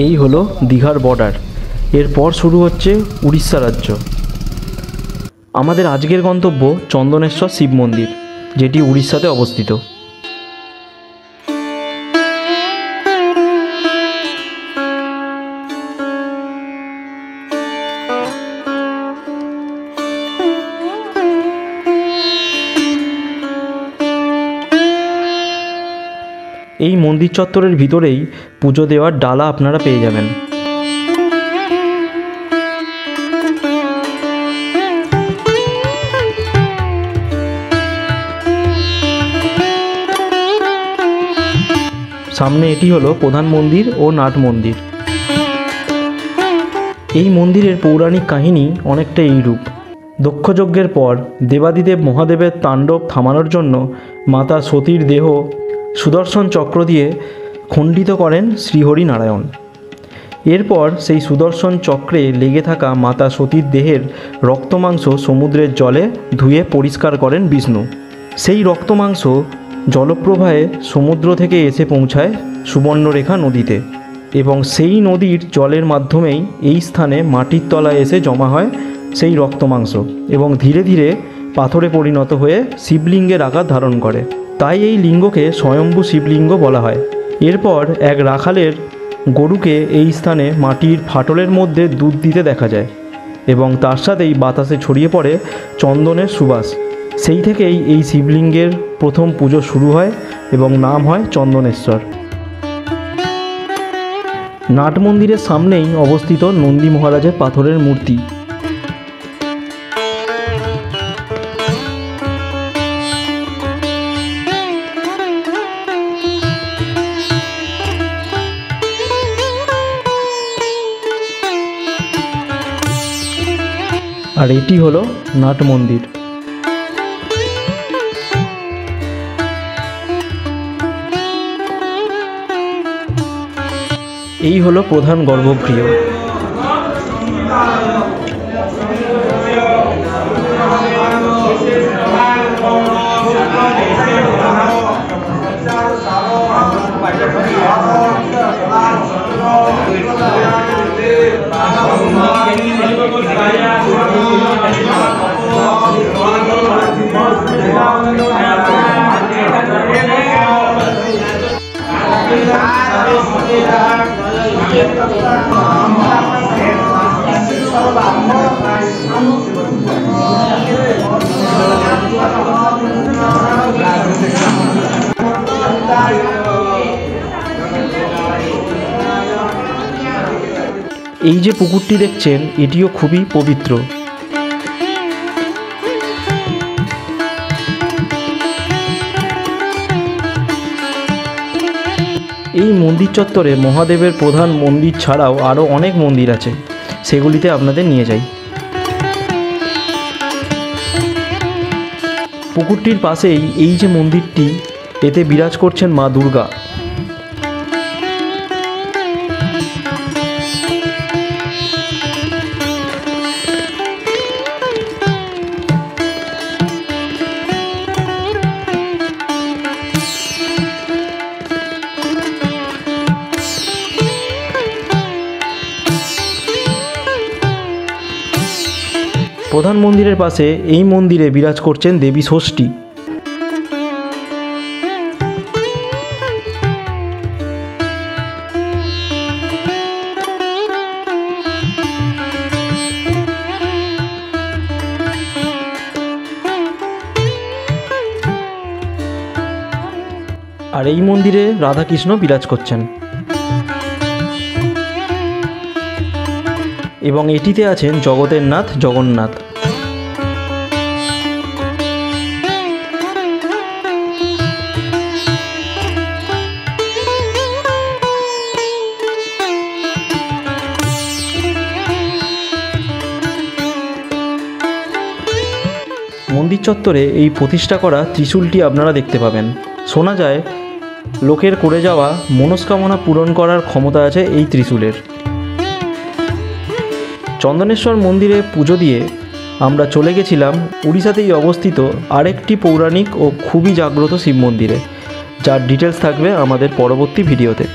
এই হলো দীঘার বর্ডার। এরপর শুরু হচ্ছে উড়িষ্যা রাজ্য। আমাদের আজকের গন্তব্য চন্দনেশ্বর শিব মন্দির, যেটি উড়িষ্যাতে অবস্থিত। এই মন্দির চত্বরের ভিতরেই পুজো দেওয়ার ডালা আপনারা পেয়ে যাবেন। সামনে এটি হলো প্রধান মন্দির ও নাট মন্দির। এই মন্দিরের পৌরাণিক কাহিনী অনেকটা এইরূপ। দক্ষযজ্ঞের পর দেবাদিদেব মহাদেবের তাণ্ডব থামানোর জন্য মাতা সতীর দেহ সুদর্শন চক্র দিয়ে খণ্ডিত করেন শ্রীহরি নারায়ণ। এরপর সেই সুদর্শন চক্রে লেগে থাকা মাতা সতীর দেহের রক্তমাংস সমুদ্রের জলে ধুয়ে পরিষ্কার করেন বিষ্ণু। সেই রক্তমাংস জলপ্রবাহে সমুদ্র থেকে এসে পৌঁছায় সুবর্ণরেখা নদীতে, এবং সেই নদীর জলের মাধ্যমেই এই স্থানে মাটির তলায় এসে জমা হয় সেই রক্তমাংস এবং ধীরে ধীরে পাথরে পরিণত হয়ে শিবলিঙ্গের আকার ধারণ করে। তাই এই লিঙ্গকে স্বয়ম্ভু শিবলিঙ্গ বলা হয়। এরপর এক রাখালের গরুকে এই স্থানে মাটির ফাটলের মধ্যে দুধ দিতে দেখা যায় এবং তার সাথেই বাতাসে ছড়িয়ে পড়ে চন্দনের সুবাস। সেই থেকেই এই শিবলিঙ্গের প্রথম পুজো শুরু হয় এবং নাম হয় চন্দনেশ্বর। নাট মন্দিরের সামনেই অবস্থিত নন্দী মহারাজের পাথরের মূর্তি। আর এটি হলো নাট মন্দির। এই হলো প্রধান গর্ভগৃহ। এই যে পুকুরটি দেখছেন, এটিও খুবই পবিত্র। এই মন্দির চত্বরে মহাদেবের প্রধান মন্দির ছাড়াও আরও অনেক মন্দির আছে, সেগুলিতে আপনাদের নিয়ে যাই। পুকুরটির পাশেই এই যে মন্দিরটি, এতে বিরাজ করছেন মা দুর্গা। প্রধান মন্দিরের পাশে এই মন্দিরে বিরাজ করছেন দেবী ষষ্ঠী। আর এই মন্দিরে রাধাকৃষ্ণ বিরাজ করছেন এবং এটিতে আছেন জগতের নাথ জগন্নাথ। মন্দির চত্বরে এই প্রতিষ্ঠা করা ত্রিশূলটি আপনারা দেখতে পাবেন। শোনা যায় লোকের করে যাওয়া মনস্কামনা পূরণ করার ক্ষমতা আছে এই ত্রিশূলের। চন্দনেশ্বর মন্দিরে পুজো দিয়ে আমরা চলে গেছিলাম উড়িষ্যাতেই অবস্থিত আরেকটি পৌরাণিক ও খুবই জাগ্রত শিব মন্দিরে, যার ডিটেলস থাকবে আমাদের পরবর্তী ভিডিওতে।